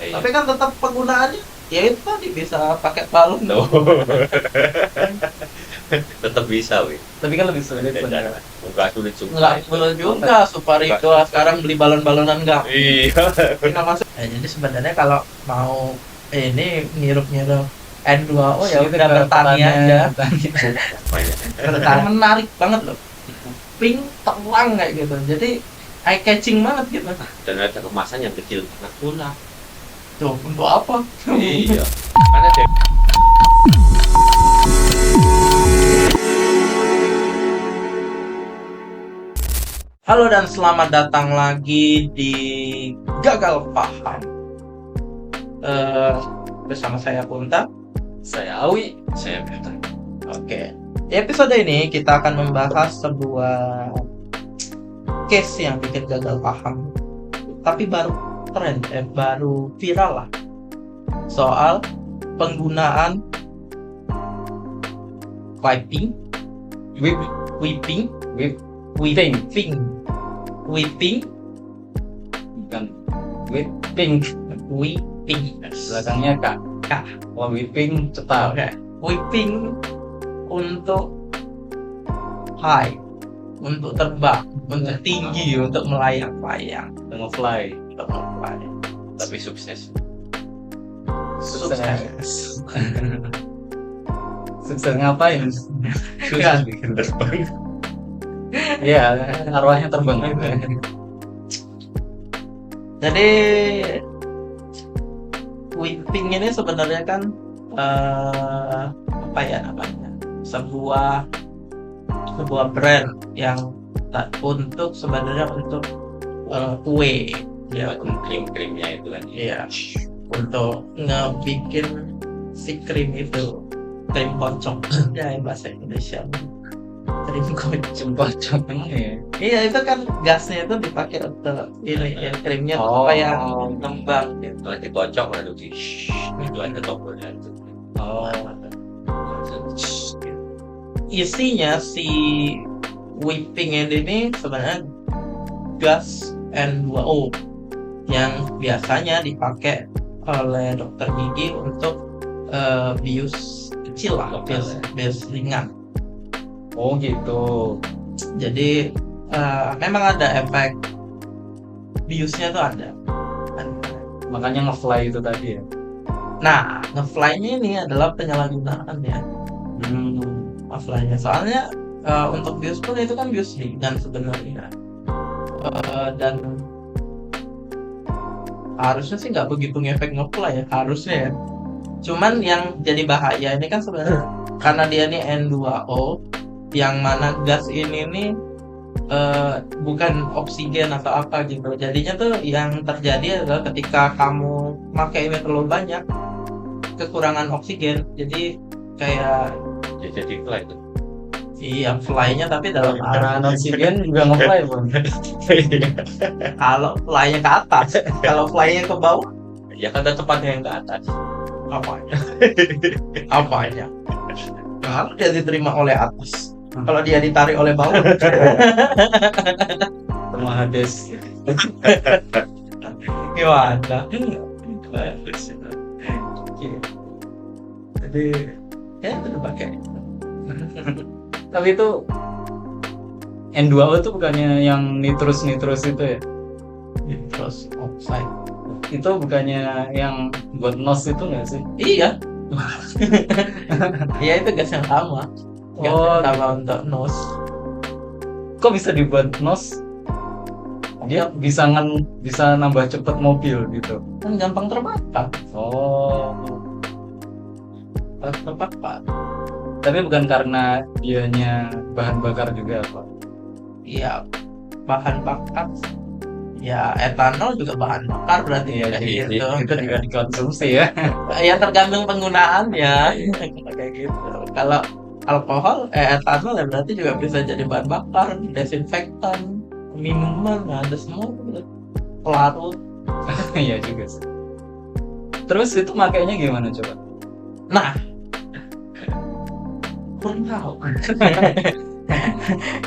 Tapi kan tetap penggunaannya ya itu tadi bisa pakai balon. No. Tetap bisa, wih. Tapi kan lebih sulit Beda bener. cara. Enggak sulit juga. Nggak boleh juga Suparindo sekarang beli balon-balonan nggak. Iya. Nggak masuk. Jadi sebenarnya kalau mau ini ngirup-ngirup N2O ya Itu udah ke bertani aja. Banyak. Bertani menarik banget loh. Pink terang kayak gitu. Jadi eye catching banget gitu. Dan ada kemasan yang kecil banget pula. Tuh, untuk apa? Iya. Karena ada Halo dan selamat datang lagi di Gagal Paham. Bersama saya Punta. Saya Awi. saya betul. Oke. Di episode ini kita akan membahas sebuah case yang bikin gagal paham. Tapi baru baru viral lah. Soal penggunaan whipping, whipping, Bukan whipping. Belakangnya K. Kalau whipping cetar. Oke. Whipping untuk high, untuk terbang, untuk tinggi, untuk melayang-layang, Nge-fly. untuk nge-fly. Tapi sukses. Sukses. Sukses ngapain? Susah bikin terbang. Iya, arwahnya terbang gitu. Jadi whipping ini sebenarnya kan apa ya namanya? Sebuah brand yang untuk sebenarnya untuk kue ya, Krim-krimnya itu kan. iya, untuk ngebikin si krim itu, krim kocok ya bahasa Indonesia, krim kocok. Pocong ya. Iya, itu kan gasnya itu dipakai untuk ini ya, krimnya Oh. supaya ngembang gitu. Kalau dikocok lalu itu ada tombolnya. Oh. Isinya si whipping ini sebenarnya gas N2O yang biasanya dipakai oleh dokter gigi untuk bius kecil lah, bius ringan. Oh gitu. Jadi memang ada efek biusnya tuh ada. Makanya nge-fly itu tadi ya. Nah, nge-fly-nya ini adalah penyalahgunaan ya. Nge-fly-nya. Soalnya untuk bius pun itu kan bius ringan sebenarnya. Dan harusnya sih nggak begitu ngefek nge-fly ya, harusnya ya. Cuman yang jadi bahaya ini kan sebenarnya karena dia ini N2O, yang mana gas ini nih bukan oksigen atau apa gitu. Jadinya tuh yang terjadi adalah ketika kamu pakai ini terlalu banyak, kekurangan oksigen, jadi kayak Jadi fly itu. iya fly-nya tapi dalam Karena arti oksigen juga nge-fly pun. kalau fly-nya ke atas, kalau fly-nya ke bawah Ya kan tempatnya yang ke atas. apanya? Apanya? Kalau dia diterima oleh atas, kalau dia ditarik oleh bawah, Sama Hades. gimana? Jadi ya itu dipakai. Tapi itu N2O itu bukannya yang nitrous itu ya? Terus oxide. Itu bukannya yang buat nos itu nggak sih? Iya. Iya, itu gas yang sama. Gas Oh, yang sama untuk nos. Kok bisa dibuat nos? Dia bisa nambah cepet mobil gitu. Kan gampang terbakar. Oh, Terbakar. tapi bukan karena dianya bahan bakar juga apa? Iya, bahan bakar. Ya, etanol juga bahan bakar berarti ya kayak gitu. Itu juga dikonsumsi ya. Ya tergantung penggunaannya. Kayak gitu. Kalau alkohol, etanol ya berarti juga bisa jadi bahan bakar, desinfektan, minuman, ada semua tuh. Pelarut. Iya juga sih. Terus itu makainya gimana coba? Nah, kurang tahu.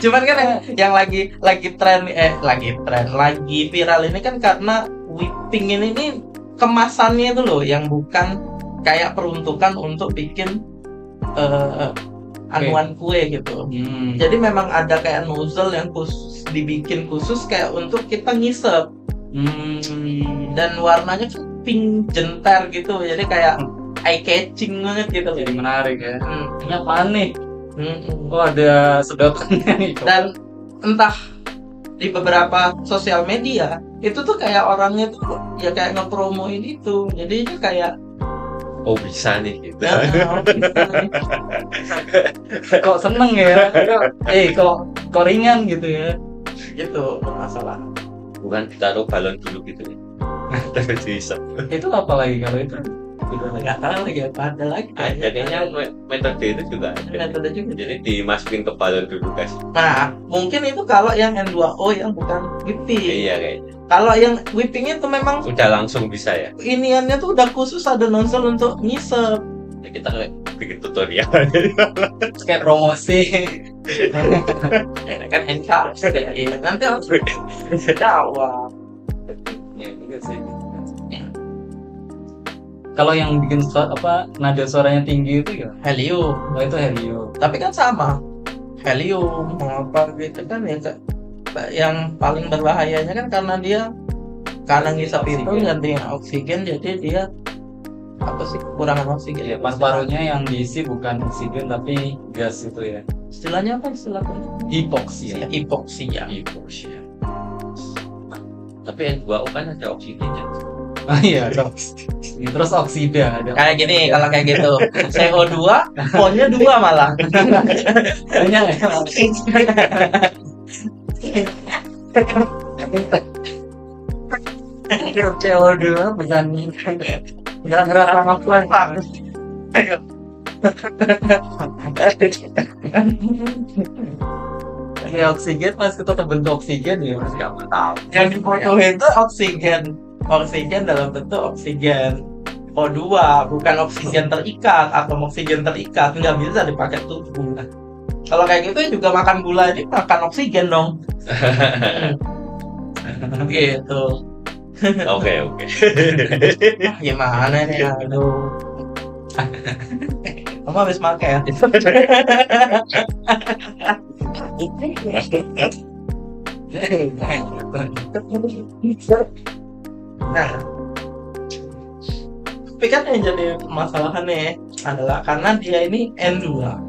Cuman kan yang lagi viral ini kan karena whipping ini nih kemasannya itu loh yang bukan kayak peruntukan untuk bikin anuan kue gitu. Jadi memang ada kayak nozzle yang khusus dibikin khusus kayak untuk kita ngisep. Dan warnanya kan pink jenter gitu, jadi kayak eye catching banget gitu. Jadi menarik ya. Hmm. Ini apaan nih? Mm-mm. Oh, ada sedotannya nih. Dan entah di beberapa sosial media itu tuh kayak orangnya tuh ya kayak ngepromoin itu, jadinya kayak Oh bisa nih gitu. Kok seneng ya? Kok ringan gitu ya? gitu bermasalah. Bukan ditaruh balon dulu gitu ya. Terus diisep. Itu apa lagi kalau itu? Nggak tahu lagi apa ada lagi. Jadinya metode itu juga ada. Metode juga. Jadi dimasukin ke balon dulu guys. Nah, mungkin itu kalau yang N2O yang bukan whipping. Iya kayaknya. Kalau yang whipping itu memang Udah langsung bisa ya. iniannya tuh udah khusus ada nozzle untuk ngisep. Ya, kita kayak bikin tutorial. Kayak promosi. Kan NKS ya. Nanti harus jawab. Ya juga sih. Kalau yang bikin nada suaranya tinggi itu ya, Helium. itu helium. Tapi kan sama. Helium mau apa gitu kan ya yang paling berbahayanya kan karena ngisap itu Oksigen. gantiin oksigen, jadi dia apa sih kekurangan oksigen. Ya, paru-parunya yang diisi bukan oksigen tapi gas itu ya. Istilahnya apa istilahnya? Hipoksia. Hipoksia. Hipoksia. Tapi N2O kan ada oksigennya. Ah iya, terus oksida ada. Kayak gini kalau kayak gitu. CO2, O-nya 2 malah. Banyak ya. CO2 bukan nggak ngerasa ngefly. Ya oksigen mas kita terbentuk oksigen ya mas. Nggak tahu. Yang dibutuh itu oksigen. Oksigen dalam bentuk oksigen O2, bukan oksigen terikat atau oksigen terikat, nggak bisa dipakai tubuh. Kalau kayak gitu juga makan gula ini makan oksigen dong. Gitu. Oke. Gimana nih? Aduh. Kamu habis makan? Nah, tapi kan yang jadi permasalahan nih adalah karena dia ini N2O.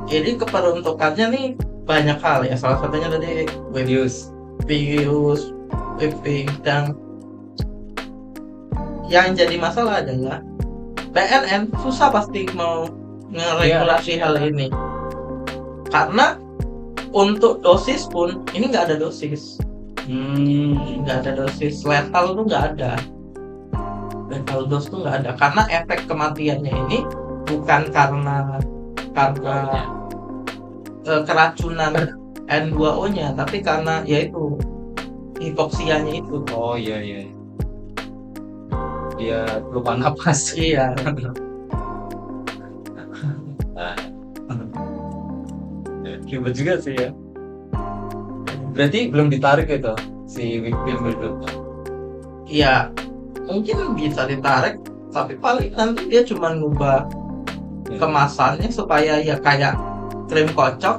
Jadi keperuntukannya nih banyak hal ya. Salah satunya tadi Webuse. whipping, dan yang jadi masalah adalah BNN susah pasti mau ngeregulasi hal ini, karena untuk dosis pun ini nggak ada dosis. Nggak ada dosis lethal tuh nggak ada, lethal dose tuh nggak ada, karena efek kematiannya ini bukan karena keracunan N2O-nya, tapi karena yaitu hipoksianya itu. Oh iya. Dia lupa napas. Iya. Ribet juga sih ya. Berarti belum ditarik itu si whipping itu. Iya, mungkin bisa ditarik, tapi paling nanti dia cuma ngubah kemasannya supaya ya kayak krim kocok.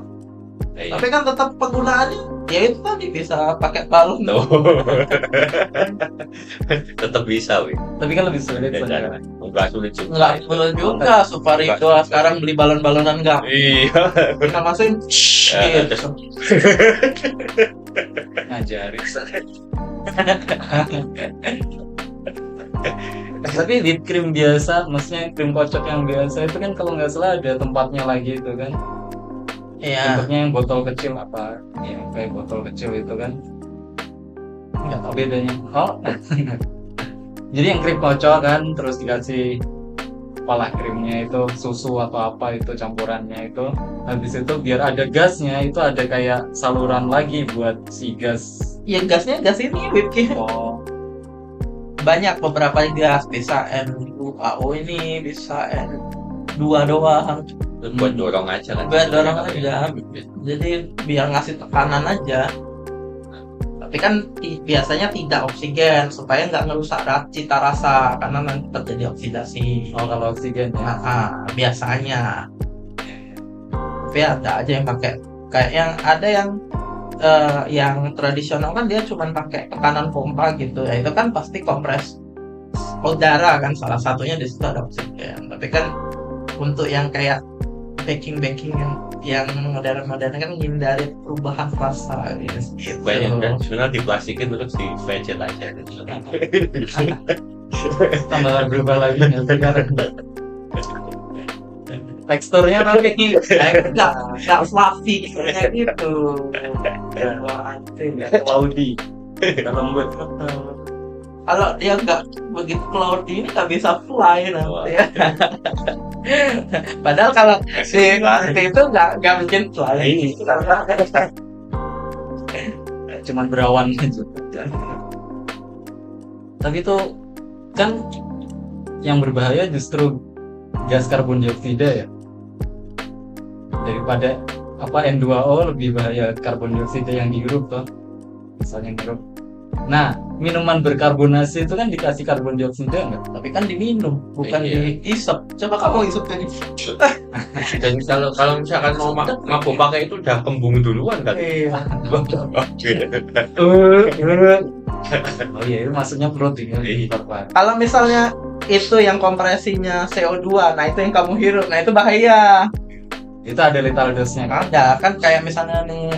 Tapi kan tetap penggunaannya ya itu tadi bisa pakai balon. Tetap bisa, wih. Tapi kan lebih sulit sebenarnya. Enggak sulit juga. Nggak perlu juga Suparigo sekarang beli balon-balonan nggak. Iya. Kita masukin gitu. Ngajarin. Tapi whipped cream biasa, maksudnya krim kocok yang biasa itu kan kalau nggak salah ada tempatnya lagi itu kan. Iya. Bentuknya yang botol kecil apa? Ya kayak botol kecil itu kan. Nggak tahu bedanya. Oh. Jadi yang krim kocok kan terus dikasih kepala krimnya itu susu atau apa itu campurannya itu. Habis itu biar ada gasnya itu ada kayak saluran lagi buat si gas. Ya gasnya gas ini whipping. Oh. Banyak beberapa gas, bisa N2AO ini, bisa N2 doang. Buat dorong aja kan. Buat dorong aja. Jadi biar ngasih tekanan aja. Tapi kan biasanya tidak oksigen supaya nggak ngerusak cita rasa karena nanti terjadi oksidasi. Oh, kalau oksigen ya. Biasanya. Tapi ada aja yang pakai kayak yang tradisional kan dia cuma pakai tekanan pompa gitu ya, itu kan pasti kompres udara kan, salah satunya di situ ada oksigen. Tapi kan untuk yang kayak baking yang modern kan menghindari perubahan rasa gitu. Banyak kan sebenarnya diplastikin terus di veget aja. Tambah berubah lagi sekarang. Teksturnya tapi nggak fluffy kayak gitu. Cloudy, lembut. Kalau dia nggak begitu cloudy ini nggak bisa fly nanti ya. Padahal kalau si itu nggak mungkin fly. Cuman berawan aja. Tapi itu kan yang berbahaya justru gas karbon dioksida ya, daripada N2O lebih bahaya karbon dioksida yang dihirup toh, misalnya ngirup. Nah, minuman berkarbonasi itu kan dikasih karbon dioksida enggak? Tapi kan diminum, bukan dihisap. Coba kamu hisap tadi. Dan kalau misalkan mau mabuk pakai itu udah kembung duluan kan. Iya. Oh iya, itu maksudnya protein. Kalau misalnya itu yang kompresinya CO2, nah itu yang kamu hirup, nah itu bahaya. Itu ada lethal dose-nya kan? Ada kan, kayak misalnya nih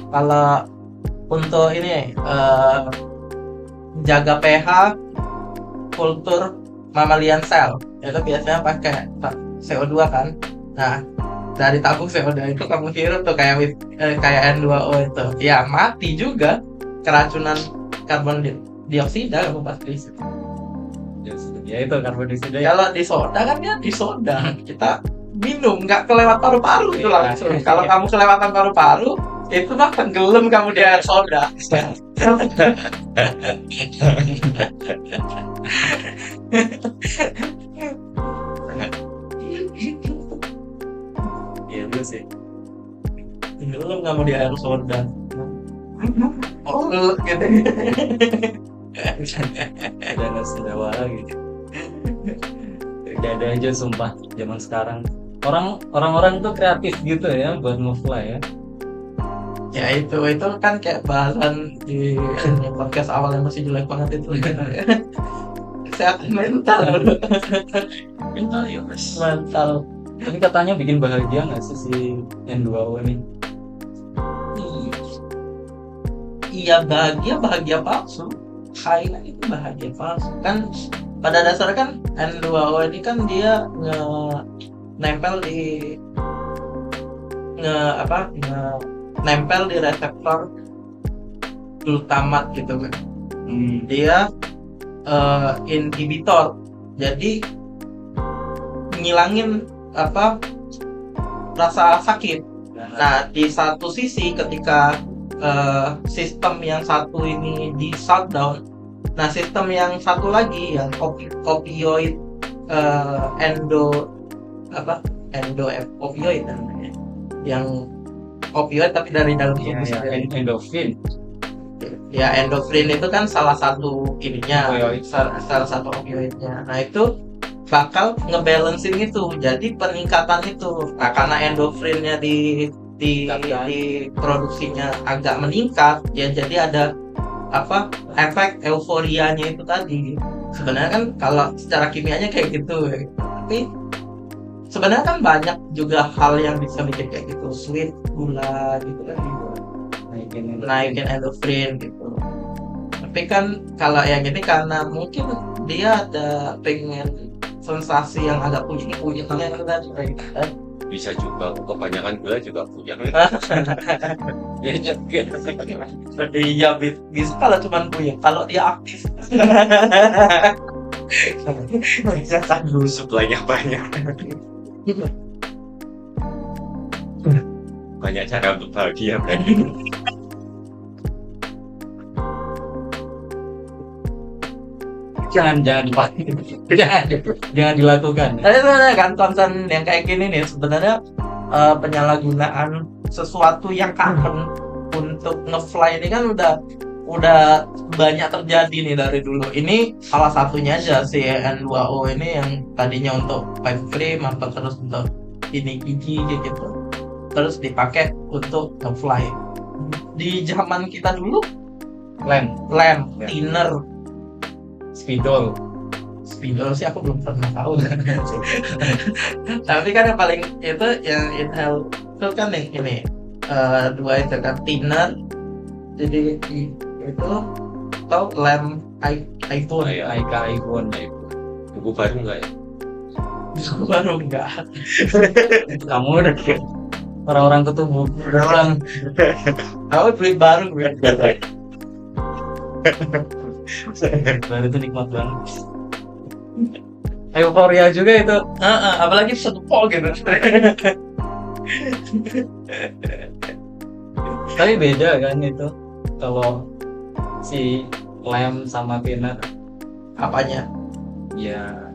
kalau untuk ini jaga pH kultur mammalian cell itu biasanya pakai CO2 kan. Nah, dari tabung CO2 itu kamu hirup tuh kayak N2O itu, ya mati juga, keracunan karbon dioksida kamu pasti. Ya itu karbon dioksida. Kalau di soda kan ya di soda kita minum nggak kelewat paru-paru itu langsung. Kalau kamu kelewatan paru-paru itu mah tenggelam kamu di air soda. Iya itu sih. Tenggelam kamu di air soda. Oh gitu. Udah nggak sendawa lagi. Udah ada aja sumpah zaman sekarang. Orang-orang tuh kreatif gitu ya buat nge-fly ya. Ya itu kan kayak bahasan di podcast awal yang masih jelek banget itu. Kesehatan mental. Mental ya mas. Mental. Tapi katanya bikin bahagia nggak sih si N2O ini? Iya, bahagia palsu. Highlight itu bahagia palsu. Kan pada dasarnya kan N2O ini kan dia nempel di reseptor glutamat gitu kan. Dia inhibitor. Jadi ngilangin rasa sakit. Nah, di satu sisi ketika sistem yang satu ini di shutdown, nah sistem yang satu lagi yang opioid opioid namanya, yang opioid tapi dari dalam tubuh sendiri. Endorfin. Ya, endorfin itu kan salah satu ininya, Opioid. salah satu opioidnya. Nah itu bakal ngebalancein itu, jadi peningkatan itu. Nah karena endorfinnya di produksinya agak meningkat, ya jadi ada efek euforianya itu tadi. Sebenarnya kan kalau secara kimianya kayak gitu, tapi sebenarnya kan banyak juga hal yang bisa bikin kayak gitu, sweet, gula gitu kan, naikin endorfin gitu. Tapi kan kalau yang ini karena mungkin dia ada pengen sensasi yang agak puyeng-puyengnya tadi kan. Bisa juga kebanyakan gula juga punya. Iya, bisa kalau cuma puyeng. Kalau dia aktif, Suplainya banyak. Banyak cara untuk bahagia berarti. Jangan dilakukan. Tapi sebenarnya kan concern yang kayak gini nih sebenarnya penyalahgunaan sesuatu yang common untuk ngefly ini kan udah banyak terjadi nih dari dulu. Ini salah satunya aja si N2O ini yang tadinya untuk pipe frame atau terus untuk ini gigi gitu. Terus dipakai untuk ngefly. Di zaman kita dulu Lem, lem, Ya. thinner, spidol. spidol sih aku belum pernah tahu. Tapi kan yang paling itu yang inhale itu kan yang ini dua itu kan thinner. Jadi itu atau lem iPhone. Aika iPhone. Buku baru nggak ya? Baru enggak. Kamu udah orang-orang ketemu orang. Aku beli baru gue. Baru itu nikmat banget. Euforia juga itu. Apalagi sedepol gitu. Tapi beda kan itu kalau si lem sama thinner. Apanya? Ya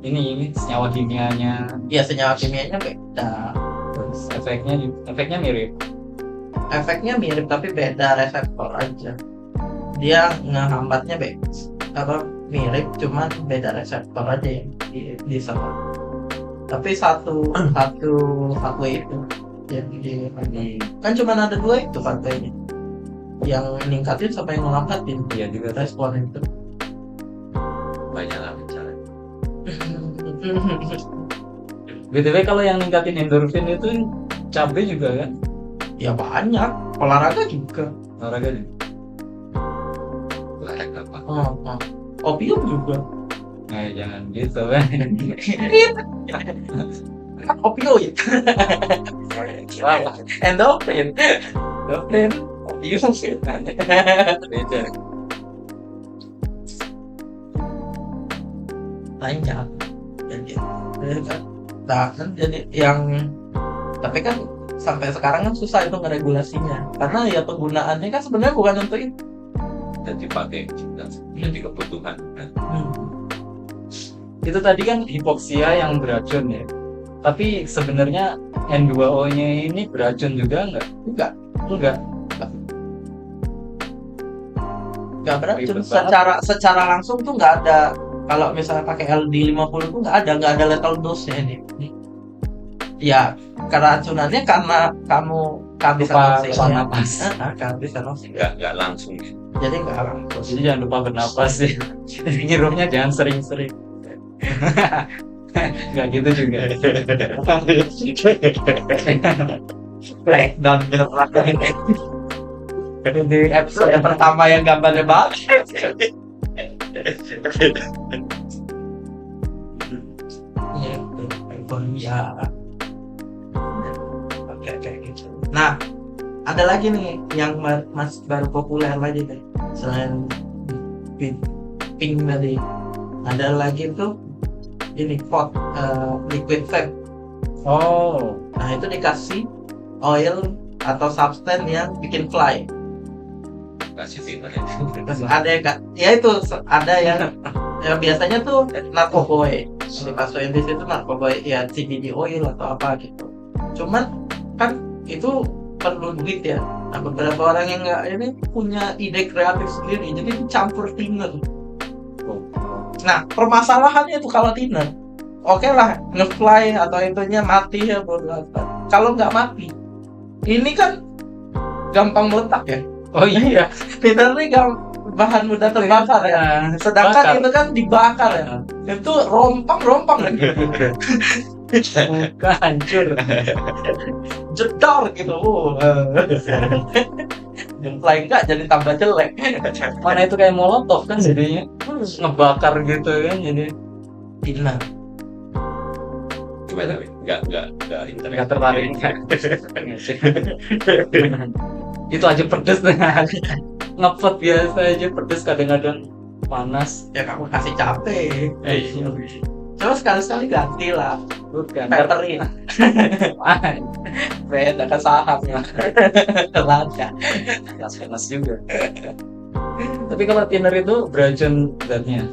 ini senyawa kimianya, Ya senyawa kimianya beda. terus efeknya mirip. Efeknya mirip tapi beda reseptor aja. Dia ngehambatnya mirip cuman beda reseptor aja yang di sana. Tapi satu itu yang kan cuman ada dua itu pathway-nya. Yang ningkatin sama yang ngelambatin Iya juga. respon itu. Banyak lah bicara. BTW kalau yang ningkatin endorfin itu cabai juga kan? Ya banyak, olahraga juga. Olahraga juga. Olahraga apa? Opium juga. Nah, jangan gitu kan. Opioid, Wah, endorfin, endorfin opium. beda. Banyak. Jadi, nah kan jadi yang tapi kan sampai sekarang kan susah itu ngeregulasinya karena ya penggunaannya kan sebenarnya bukan untuk itu. Dan dipakai jadi kebutuhan. Itu tadi kan hipoksia yang beracun ya. Tapi sebenarnya N2O-nya ini beracun juga enggak? Enggak beracun Ribet banget. secara langsung tuh nggak ada. Kalau misalnya pakai LD50 tuh nggak ada lethal dose-nya ini. Ya keracunannya karena kamu kehabisan Lupa napas. kehabisan oksigen. Nggak langsung. Jadi nggak langsung. Jadi jangan lupa bernapas sih. Ngirumnya jangan sering-sering. Nggak gitu juga. Breakdown di episode yang pertama yang gambarnya bagus. Ya, oke kayak gitu. Nah, ada lagi nih yang baru populer lagi nih selain pink tadi. Ada lagi tuh ini liquid vape. Oh, Nah itu dikasih oil atau substance yang bikin fly. Kasih thinner. Terus ada yang ya itu ada yang biasanya tuh narkoboy. Dipasukin di situ narkoboy ya CBD oil atau apa gitu. Cuman kan itu perlu duit ya. Nah beberapa orang yang nggak ini punya ide kreatif sendiri, jadi dicampur thinner. Nah permasalahannya itu kalau thinner, oke lah ngefly atau itunya mati ya bodo amat. Kalau nggak mati, ini kan gampang meletak ya. oh iya. Thinner ini bahan mudah terbakar ya. Sedangkan Bakar. itu kan dibakar ya. Itu rompang lagi. Muka hancur. Jedor gitu. Ngefly enggak jadi tambah jelek. Mana itu kayak molotov kan jadinya ngebakar gitu kan jadi Thinner. Gimana? Nggak internet. nggak tertarik. Itu aja pedes ngepet biasa aja pedes kadang-kadang panas. Ya kamu kasih capek. Iya. Coba sekali-sekali ganti lah. Bukan. Pepperin. Beda kan sahamnya. Lada. Panas juga. Tapi kalau thinner itu beracun zatnya.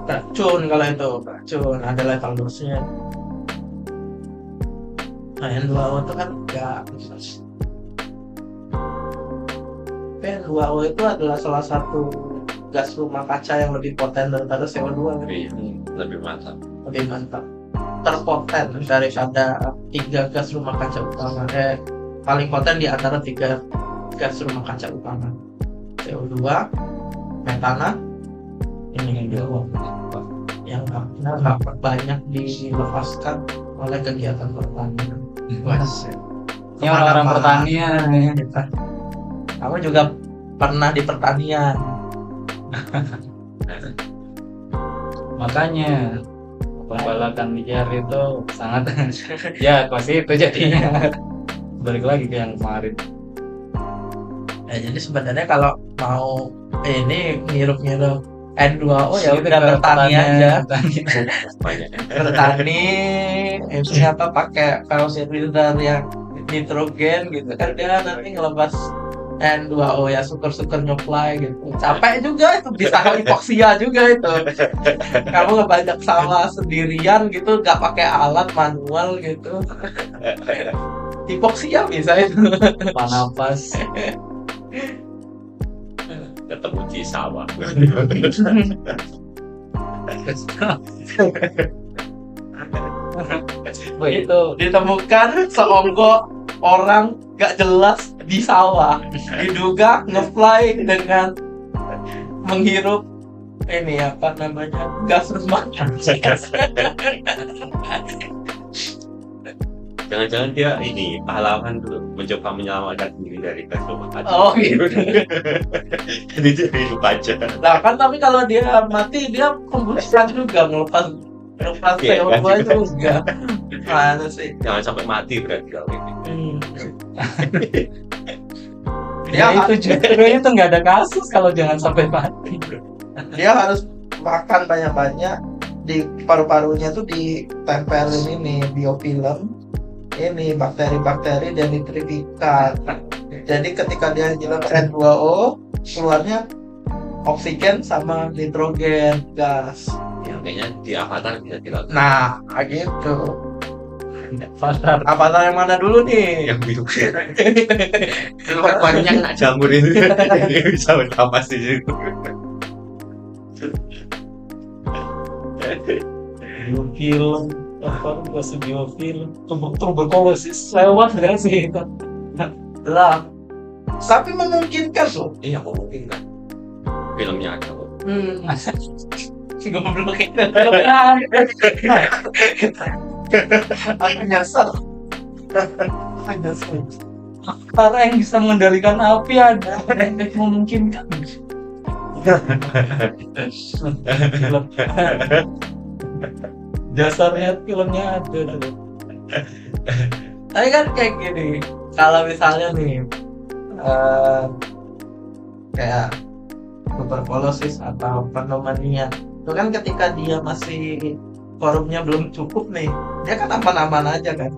Racun kalau itu. Racun. Ada level dosnya. Nah yang 2O itu kan enggak. Tapi N2O itu adalah salah satu gas rumah kaca yang lebih poten daripada CO2 kan? Lebih mantap. Lebih mantap, terpoten daripada 3 gas rumah kaca utama. Paling poten di antara 3 gas rumah kaca utama, CO2, metana, ini yang nggak banyak dilepaskan oleh kegiatan pertanian. Ini orang-orang pertanian ya. Kamu juga pernah di pertanian. Makanya pembalakan liar itu sangat ya pasti itu jadinya. Balik lagi ke yang kemarin. Jadi sebenarnya kalau mau ini ngirup-ngirup N2O ya Itu udah ke bertani aja. Banyak. Bertani ini apa pakai fertilizer yang nitrogen gitu kan, dia nanti ngelepas N2O ya, syukur-syukur nyuplai gitu. Capek juga itu, bisa hipoksia juga itu. Kamu ngebajak sawah sendirian gitu, nggak pakai alat manual gitu. Hipoksia bisa itu. Panapas. Ketemu di sawah. Itu Ditemukan seonggok orang gak jelas di sawah, diduga ngefly dengan menghirup ini apa namanya, gas rumah kaca. Jangan-jangan dia ini pahlawan dulu, mencoba menyelamatkan diri dari gas rumah kaca. Oh gitu. Jadi dia hidup aja. Nah kan, tapi kalau dia mati dia pembusukan juga, ngelepas Iya, CO2 kan? itu enggak. Mana sih? Jangan sampai mati berarti kalau ini. ya itu justru itu nggak ada kasus kalau jangan sampai mati. Dia harus makan banyak-banyak, di paru-parunya tuh ditempelin ini biofilm, ini bakteri-bakteri denitrifikat. Jadi ketika dia ngirup N2O, keluarnya oksigen sama nitrogen gas. Ya, kayaknya di Avatar bisa dilakukan. Nah, gitu. Pasar. Avatar yang mana dulu nih? Yang biru. Banyak nak jamur itu. Dia bisa bernapas di situ. Biofilm apa bahasa biofilm tuberkulosis lewat nggak sih itu? Lah, tapi memungkinkan tuh. Iya, mungkin kan. Filmnya ada kok. Goblok itu. Aku nyasar. Para yang bisa mengendalikan api ada yang memungkinkan. Film. Dasarnya filmnya ada. Tapi kan kayak gini, kalau misalnya nih kayak tuberkulosis atau pneumonia, itu kan ketika dia masih forumnya belum cukup nih, dia kan aman-aman aja kan.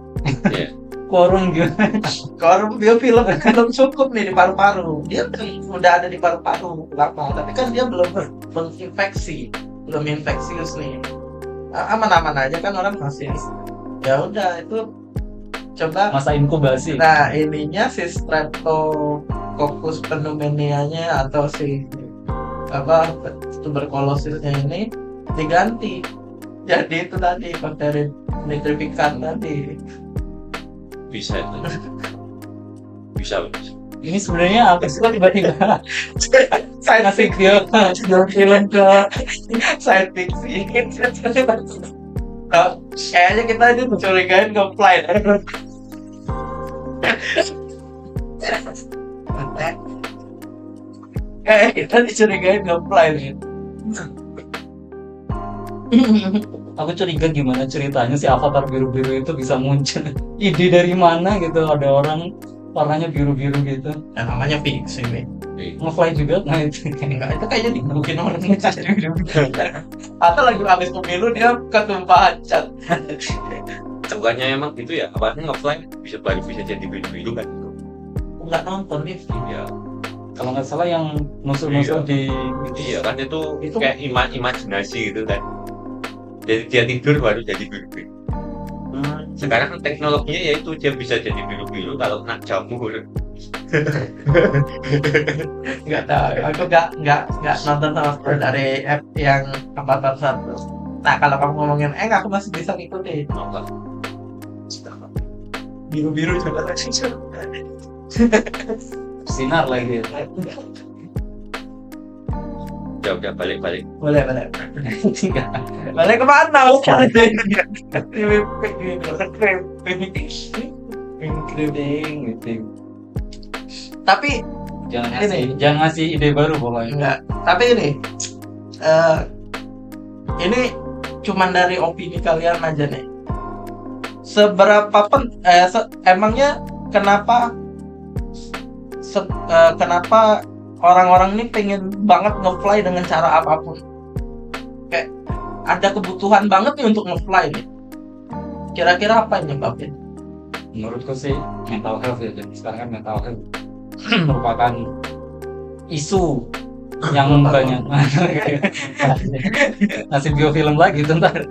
Quorum gimana? Korum biofilm kan belum cukup nih di paru-paru, dia kan udah ada di paru-paru lama, tapi kan dia belum menginfeksi, belum infeksius nih. Aman-aman aja kan orang masih. Ya udah itu coba. Masa inkubasi. Nah ininya si Streptococcus pneumonianya atau si apa tuberkulosisnya ini diganti jadi itu tadi bakteri nitrifikan tadi. Bisa itu. Bisa. Ini sebenarnya apa sih kok tiba-tiba Science ngasih film ke science fiction. Kayaknya kita ini mencurigain nge-fly. Kita dicurigain nge-fly nih. aku curiga gimana ceritanya si avatar biru-biru itu bisa muncul. Ide dari mana gitu, ada orang warnanya biru-biru gitu. Nah, namanya fiksi nih. Nge-fly juga nah itu. Enggak, itu kayaknya dibukin orang ngecat biru-biru. Atau lagi habis pemilu dia ketumpahan cat. Bukannya emang gitu ya? Apanya nge-fly bisa jadi biru-biru kan itu? Enggak nonton nih. Iya. Kalau nggak salah yang musuh-musuh di Iya kan itu Itu- kayak imajinasi gitu kan. Jadi dia tidur baru jadi biru-biru. Sekarang kan teknologinya yaitu dia bisa jadi biru-biru kalau kena jamur. Nggak tahu, aku nggak nonton sama sekali dari app yang Avatar 1. Nah kalau kamu ngomongin aku masih bisa ngikutin. Nonton. Biru-biru juga Sinar lagi. Udah balik. boleh balik kemana sekarang? Meeting. Tapi Jangan ngasih ide baru pokoknya. enggak, tapi ini cuman dari opini kalian aja nih. Seberapa emangnya kenapa kenapa orang-orang ini pengen banget nge-fly dengan cara apapun? Kayak ada kebutuhan banget nih untuk nge-fly nih. Kira-kira apa yang nyebabin? Menurutku sih mental health ya. Jadi sekarang kan mental health merupakan isu yang banyak. Nasib biofilm lagi tuh ntar.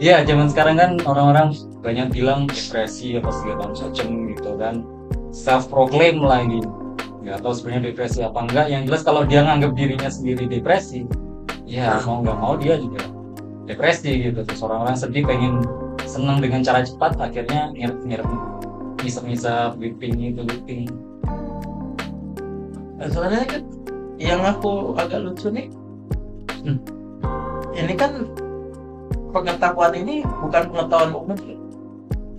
Iya, zaman sekarang kan orang-orang banyak bilang depresi apa segala macam gitu kan. Self proclaim lagi. Nggak tahu sebenarnya depresi apa enggak. Yang jelas kalau dia nganggap dirinya sendiri depresi, ya mau nggak mau dia juga depresi gitu. Terus orang-orang sedih pengen senang dengan cara cepat, akhirnya ngirup misap whipping. Nah, sebenarnya kan yang aku agak lucu nih, ini kan pengetahuan ini bukan pengetahuan umum.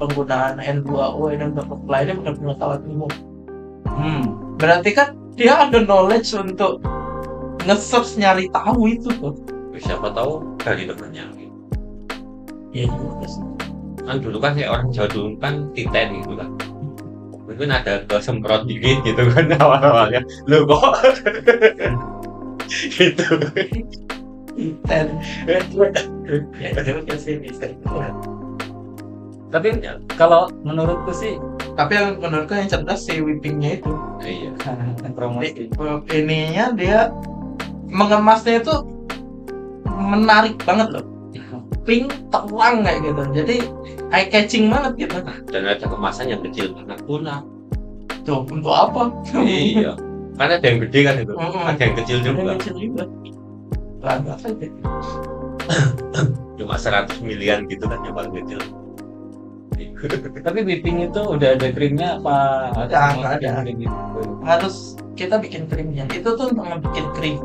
Penggunaan N2O ini untuk nge-fly ini bukan pengetahuan umum. Berarti kan dia ada knowledge untuk nge-search nyari tahu itu tuh. Siapa tahu dari temannya. Iya juga sih. Kan dulu kan kayak orang Jawa dulu kan titen gitu kan. Mungkin ada semprot dikit gitu kan awal-awalnya. Loh kok gitu. Ten. Ya juga sih bisa. Tapi kalau menurutku sih Tapi yang menurutku yang cerdas si whippingnya itu. Iya. promosi Ininya dia mengemasnya itu menarik banget loh. Pink terang kayak gitu. Jadi eye catching banget gitu. Dan ada kemasan yang kecil banget pula. Tuh untuk apa? Iya. Kan ada yang gede kan itu. Mm-mm. Ada yang kecil juga. Yang kecil juga. Banyak aja. Cuma 100 miliar gitu kan yang paling kecil. tapi whipping itu udah ada krimnya apa Nggak ada. Krim gitu? Harus kita bikin krimnya. Itu tuh untuk bikin krim.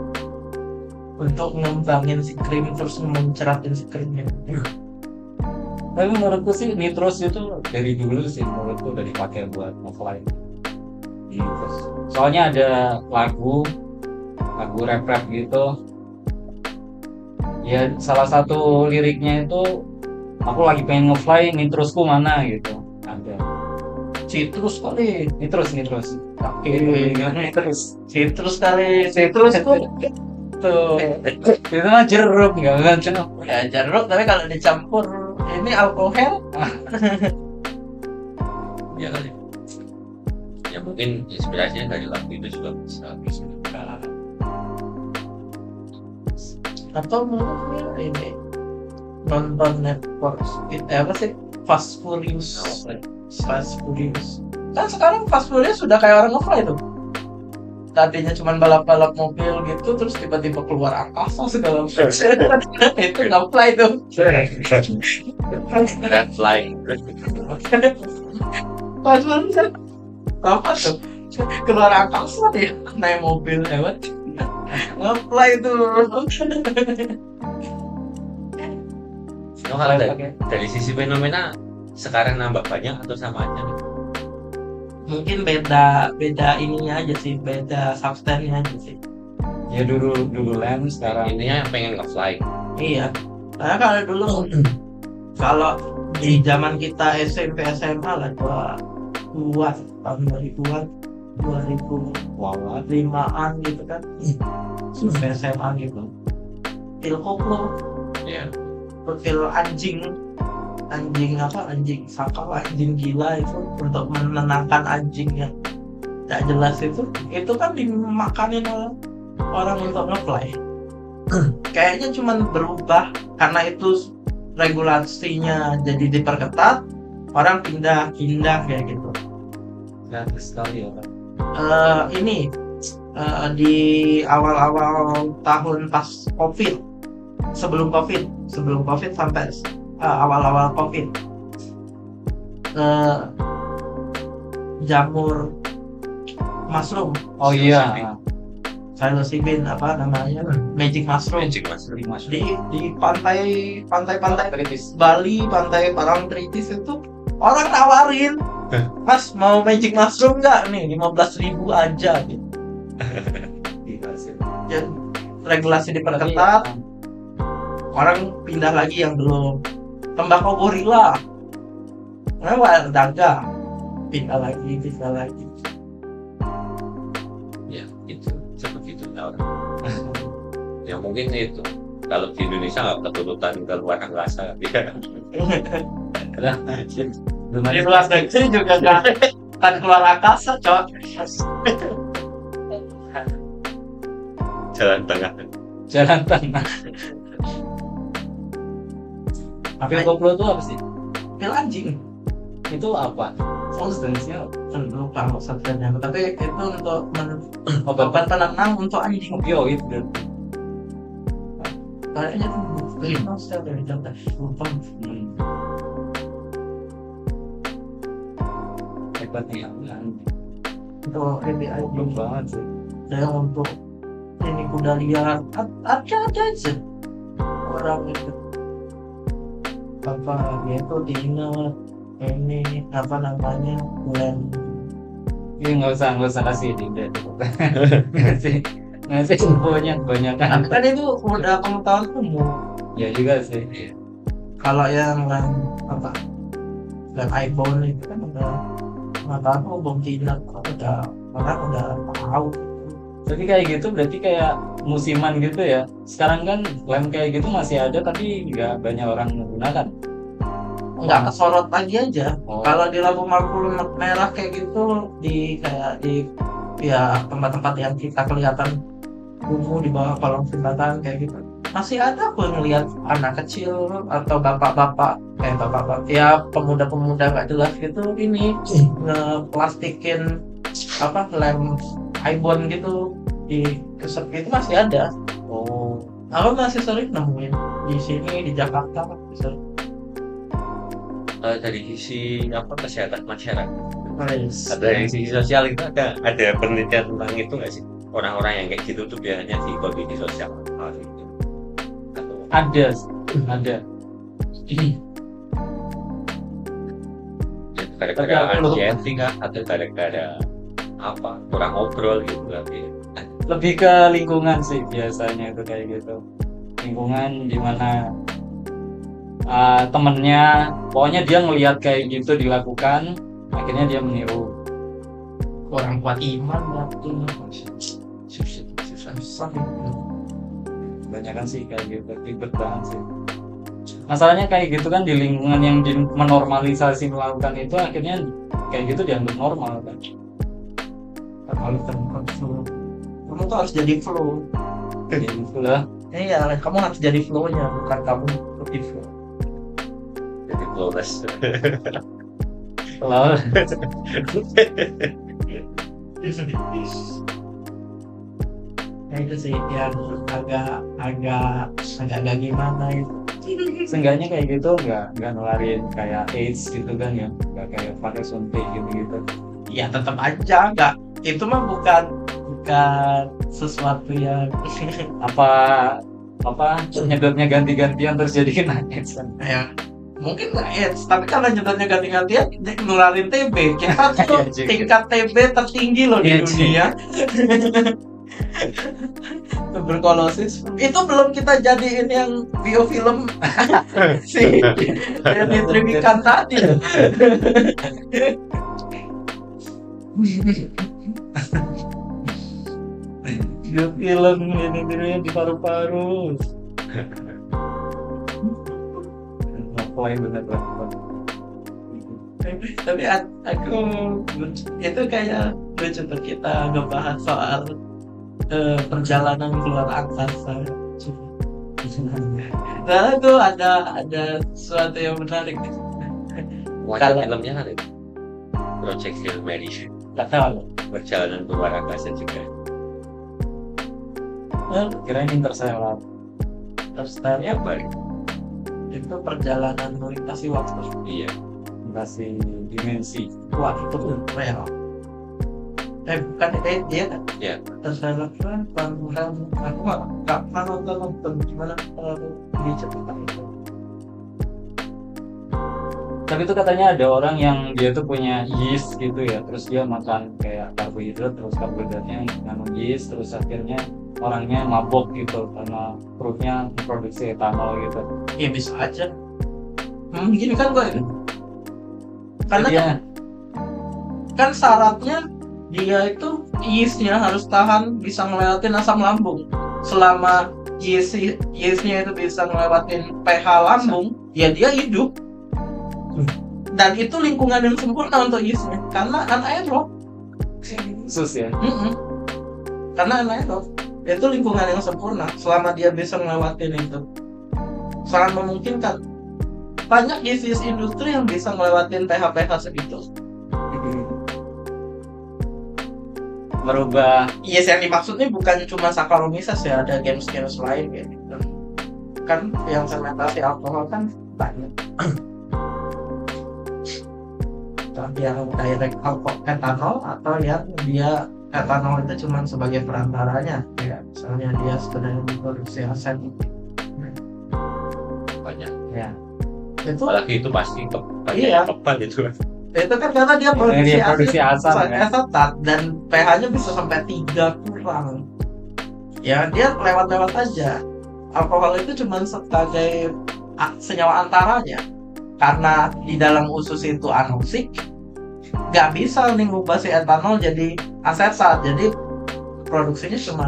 Untuk ngembangin si krim terus menceratin si krimnya. Tapi menurutku sih nitros itu dari dulu sih menurutku udah dipakai buat nge-fly. Terus soalnya ada lagu rap gitu. Ya salah satu liriknya itu aku lagi pengen nge-fly, nitrosku mana gitu. Ada. Citrus kali. Nitros. Oke. Nitros. Citrus kali. Citrus tuh. Tuh. Itu mah jeruk enggak kan? Ya jeruk tapi kalau dicampur ini alkohol. Ya kali. Ya mungkin inspirasinya dari lagu itu juga bisa. Atau mungkin ini nonton Netflix apa sih Fast Furious. Kan sekarang Fast Furious sudah kayak orang nge-fly tuh. Tadinya cuma balap-balap mobil gitu terus tiba-tiba keluar angkasa segala macam. Itu nge-fly tuh. Red flying. Fast Furious apa tuh? Keluar angkasa dia naik mobil lewat. Nge-fly tuh. No, kalau dari sisi fenomena sekarang nambah banyak atau sama aja? Mungkin beda ininya aja sih, beda substansinya aja sih. Ya dulu lem sekarang Intinya yang pengen nge-fly. Iya. Karena kalau dulu kalau di zaman kita SMP SMA lah 2000-an tahun 2000-an 2005-an gitu kan. Sampai SMA gitu. Feel koplo, Iya. feel anjing sakau, anjing gila itu untuk menenangkan anjing yang tidak jelas itu kan dimakanin oleh orang untuk nge-fly. Kayaknya cuma berubah karena itu regulasinya jadi diperketat, orang pindah kayak gitu. Gratis sekali ya Pak. Ini di awal-awal tahun pas COVID, sebelum COVID sampai awal-awal COVID, eh, jamur mushroom, Oh iya, psilocybin apa namanya, magic mushroom, Magic Mas. di pantai kritis. Bali, pantai Parangtritis itu orang nawarin, Mas mau magic mushroom nggak nih, 15.000 aja gitu. Gila sih. Ya, regulasi diperketat, orang pindah lagi yang belum. Tembakau gorila, dagang, pindah lagi. Ya itu seperti itu lah orang. Ya mungkin itu kalau di Indonesia nggak keturutan ke luar angkasa ya. Di luar negeri juga nggak kan keluar angkasa, cok. Jalan tengah. Jalan tengah. Pil koplo itu apa sih? Pil anjing. Itu apa? Substansinya Lupa maksudnya, tapi itu untuk obat obat penenang untuk anjing. opioid kan? Kayaknya tuh beli master dari daftar. Lupa. Hebat nih yang Itu ini goblok anjing. banget sih. Saya untuk ini kuda liar ada aja orang itu apa dia itu diingat ini apa namanya bulan. Ini nggak usah kasih di deh. ngasih infonya kebanyakan. Kan itu udah pengetahuan umum. Ya juga sih. Kalau yang apa lem iPhone itu kan udah pengetahuan umum, tidak udah orang udah tahu. Tapi kayak gitu berarti kayak musiman gitu ya. Sekarang kan lem kayak gitu masih ada tapi nggak banyak orang menggunakan. Nggak kesorot lagi aja. Oh. Kalau di lampu merah kayak gitu, di kayak di ya tempat-tempat yang kita kelihatan kumuh di bawah kolong jembatan kayak gitu, masih ada pun ngelihat anak kecil atau bapak-bapak ya pemuda-pemuda nggak jelas gitu ini ngeplastikin apa lem ibon gitu di kesep itu masih ada. Oh. Aku masih sering nemuin di sini di Jakarta sering. Dari sisi apa kesehatan masyarakat, Nice. dari sisi sosial itu ada penelitian tentang itu nggak sih, orang-orang yang kayak gitu tuh biasanya di kondisi sosial gitu. Atau Ada. gara-gara anxiety kah atau gara-gara apa kurang ngobrol gitu berarti. Lebih ke lingkungan sih biasanya itu kayak gitu. Lingkungan dimana temennya, pokoknya dia ngelihat kayak gitu dilakukan, akhirnya dia meniru. Orang kuat iman waktu susah itu. Kebanyakan sih kayak gitu, ribet banget sih. Masalahnya kayak gitu kan di lingkungan yang menormalisasi melakukan itu, akhirnya kayak gitu dianggap normal kan. Kalau flow, kamu tuh harus jadi flow. Jadi itulah. Iya, kamu harus jadi flow-nya, bukan kamu lebih flow. Jadi flawless. Kalau Ya itu sih yang agak gimana itu. seenggaknya kayak gitu nggak nularin kayak AIDS gitu kan ya, nggak kayak pakai suntik gitu. Ya tetap aja nggak, itu mah bukan sesuatu yang apa nyedotnya ganti-gantian terus jadi kena AIDS kan. ya mungkin nggak AIDS, tapi kalau nyedotnya ganti-gantian nularin TB. Kita tuh Iya, juga. tingkat TB tertinggi loh di Iya, dunia. Tuberkulosis itu belum kita jadiin yang biofilm si Dimitri Mikan tadi. Biofilm ini di paru-paru. Ngapain bener banget. Tapi aku itu kayak lucu tuh kita ngebahas soal perjalanan keluar angkasa. Nah, itu ada sesuatu yang menarik. Wajah filmnya kan itu Project Hail Mary. Nggak tahu. perjalanan ke luar angkasa juga. Kirain Interstellar. Interstellar Ya balik. itu perjalanan melintasi waktu. Iya. Kasih dimensi. Wah itu real. Bukan dia kan? Ya. Interstellar kan panggilan aku nggak pernah nonton gimana kalau diceritain itu. Tapi itu katanya ada orang yang dia tuh punya yeast gitu ya, terus dia makan kayak karbohidrat, terus karbohidratnya ngandung yeast, terus akhirnya orangnya mabok gitu karena perutnya memproduksi etanol gitu. Ya bisa aja. Gini kan gue. Karena Dia kan syaratnya dia itu yeastnya harus tahan bisa ngelewatin asam lambung. Selama yeastnya itu bisa ngelewatin pH lambung, ya dia hidup. Dan itu lingkungan yang sempurna untuk yeastnya karena anaerob. khusus ya. Karena anaerob itu lingkungan yang sempurna selama dia bisa ngelewatin itu. Sangat memungkinkan. Banyak yeast industri yang bisa ngelewatin pH segitu. Merubah Yes, yang dimaksudnya bukan cuma Saccharomyces ya, ada games lain kayak gitu. Kan yang fermentasi alkohol kan banyak. Yang direct etanol atau yang dia etanol itu cuma sebagai perantaranya, ya misalnya dia sebenarnya memproduksi aset. Banyak. Ya, itu Apalagi itu pasti Iya. kebal itu. itu kan karena dia produksi asam kan. asetat dan pH-nya bisa sampai 3 kurang. Ya dia lewat-lewat aja. Alkohol itu cuma sebagai senyawa antaranya. Karena di dalam usus itu anoksik, nggak bisa nih ngubah si etanol jadi asetat. Jadi produksinya cuma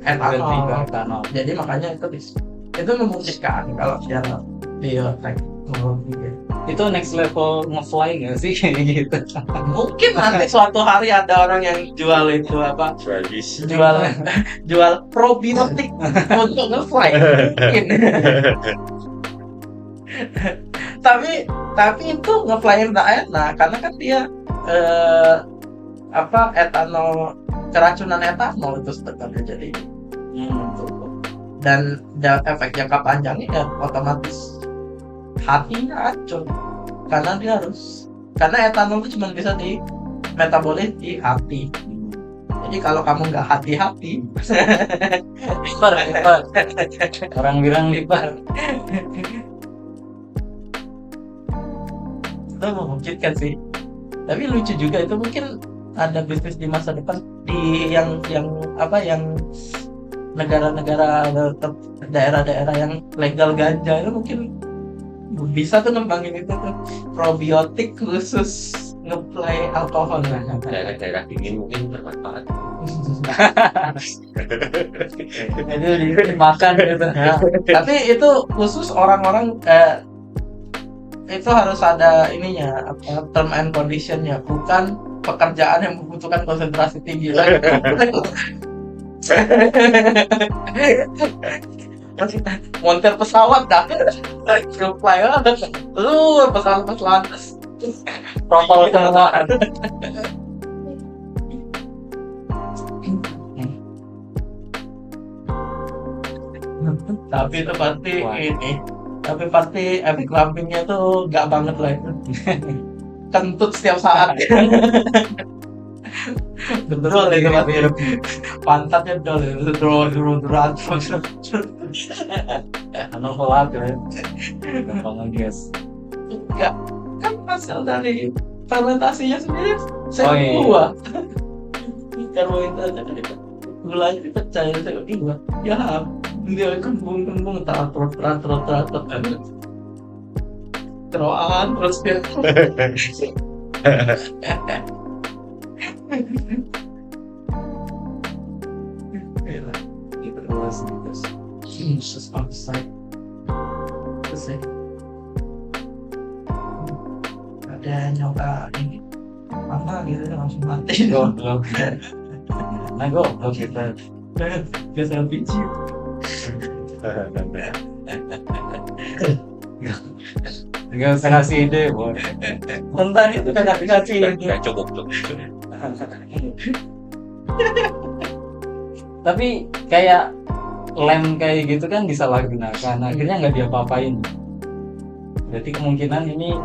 etanol. Jadi makanya itu memungkinkan kalau secara bioteknologi. Itu next level nge-fly nggak sih kayak gitu? Mungkin nanti suatu hari ada orang yang jual itu apa? Tradisi. Jual probiotik untuk nge-fly. Mungkin. tapi itu nge-fly nggak enak karena kan dia etanol, keracunan etanol itu sebetulnya jadi dan efek jangka panjangnya ya otomatis hatinya racun karena etanol itu cuma bisa di metabolis di hati. Jadi kalau kamu nggak hati-hati Liver. Orang bilang liver. itu memungkinkan sih, tapi lucu juga itu mungkin ada bisnis di masa depan di yang negara-negara atau daerah-daerah yang legal ganja itu mungkin bisa tuh ngembangin itu tuh probiotik khusus ngeplay alkohol. Daerah-daerah dingin mungkin bermanfaat. Jadi dimakan gitu. Ya, tapi itu khusus orang-orang itu harus ada ininya term and conditionnya, bukan pekerjaan yang membutuhkan konsentrasi tinggi lagi. Montir pesawat dah, fly ada, pesawat lantas, Protokol semua. Tapi itu pasti Wah. tapi pasti efek lampingnya tuh gak banget lah itu. Kentut setiap saat. Betul itu pasti. Pantatnya dol itu terus. Anol kolak ya. Bangun gas. Enggak, kan hasil dari fermentasinya sendiri Oh, iya. CO2. Karbohidratnya kan gulanya dipecah ya CO2. Ya, dia kembung teratur teroan terus dia. Gila, Terus. Jesus outside. Terus ya. Ada nyoba ini apa gitu langsung mati. Goblok. Nah goblok kita. Biasa LPG. Enggak usah ngasih ide, Bon. Tentang itu kan aplikasi ini. Nggak cukup. Tapi kayak lem kayak gitu kan disalahgunakan, akhirnya nggak diapa-apain. Berarti kemungkinan ini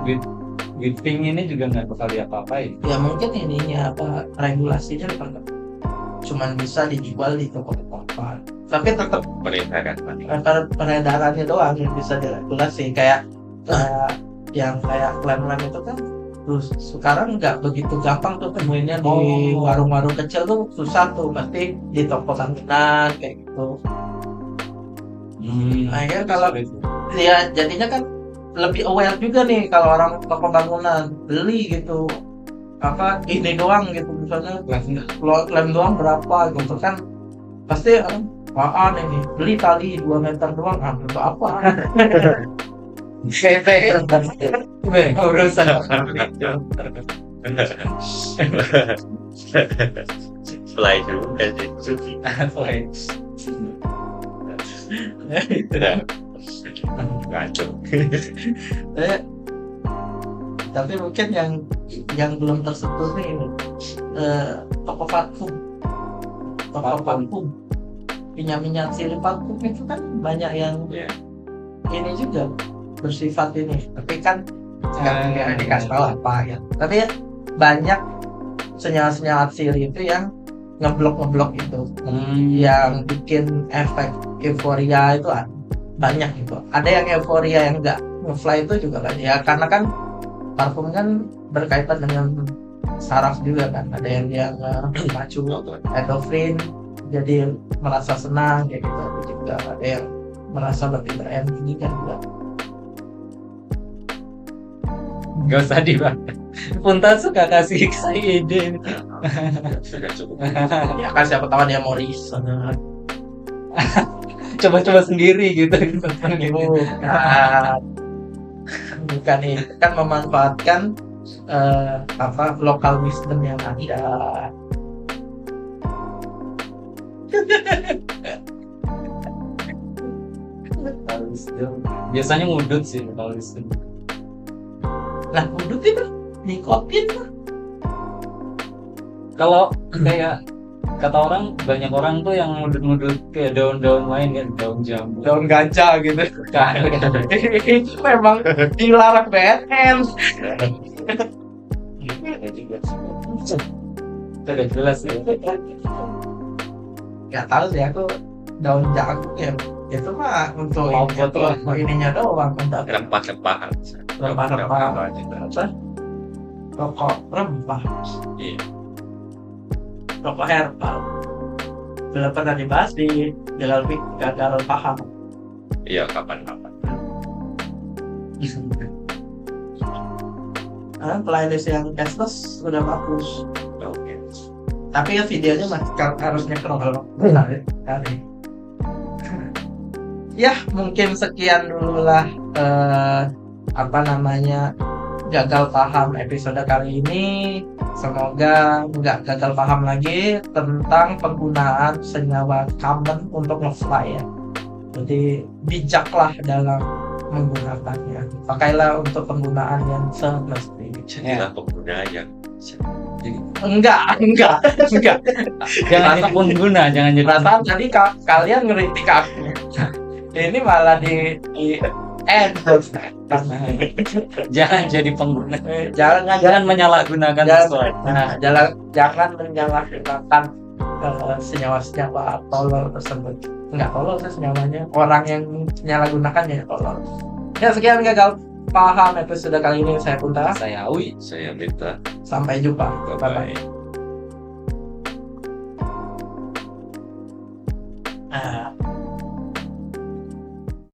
with pink ini juga nggak bakal diapa-apain. Ya mungkin ininya apa regulasinya cuman bisa dijual di toko tempat, tapi tetap peredarannya doang yang bisa diregulasi. Kayak yang kayak lem-lem itu kan terus sekarang nggak begitu gampang tuh temuinnya di warung-warung kecil tuh, susah tuh, pasti di toko bangunan kayak gitu. Akhirnya kalau ya jadinya kan lebih aware juga nih kalau orang toko bangunan beli gitu, apa ini doang gitu, misalnya lem doang berapa gitu kan, pasti apaan ini, beli tali 2 meter doang, itu apa? Urusan Fly juga sih. Ngaco. Tapi mungkin yang belum tersentuh nih ini toko parfum, minyak sirih parfum itu kan banyak yang ini juga bersifat ini, tapi kan nggak dikasih tahu apa ya. Tapi ya, banyak senyawa-senyawa sirih itu yang ngeblok itu, yang bikin efek euforia itu banyak gitu. Ada yang euforia yang nggak ngefly itu juga banyak ya, karena kan parfum kan berkaitan dengan saraf juga kan. Ada yang memacu endorfin, jadi merasa senang kayak gitu. Juga ada yang merasa lebih berenergi kan juga. Gak usah dibahas. Punta suka kasih saya ide ini. Sudah cukup. Ya kan siapa tahu dia mau riset. Coba-coba sendiri gitu. Bukan ini kan memanfaatkan lokal wisdom yang ada. Biasanya ngudut sih kalau wisdom. Lah udut itu nikotin lah. Kalau kayak kata orang, banyak orang tuh yang ngudut-ngudut kayak daun-daun lain kan, daun jambu, Daun ganja gitu kan. Itu memang dilarang BNN. Udah jelas ya. Gak tahu sih aku, daun jagung ya itu mah untuk ininya doang, untuk Rempah-rempahan. rempah-rempah apa, rokok rempah, Iya. rokok herbal. Belum pernah dibahas di dalam gagal paham. Iya, kapan-kapan. Playlist yang cashless udah bagus, Oke. tapi ya videonya masih harusnya kalau kali. Ya mungkin sekian dulu lah gagal paham episode kali ini. Semoga nggak gagal paham lagi tentang penggunaan senyawa common untuk nge-fly ya. Jadi bijaklah dalam menggunakannya. Pakailah untuk penggunaan yang semestinya. Jadilah pengguna yang Enggak. Jangan pengguna, jangan jadi Perasaan tadi kalian ngeritik aku. Ini malah di endorse. jangan jadi pengguna. Jangan menyalahgunakan sesuatu. jangan menyalahgunakan senyawa-senyawa tolol tersebut. Enggak tolol sih senyawanya, orang yang menyalahgunakannya tolol. Ya sekian gagal paham episode kali ini. Saya Punta. Saya Awi. saya minta. Sampai jumpa. Bye-bye. Bye.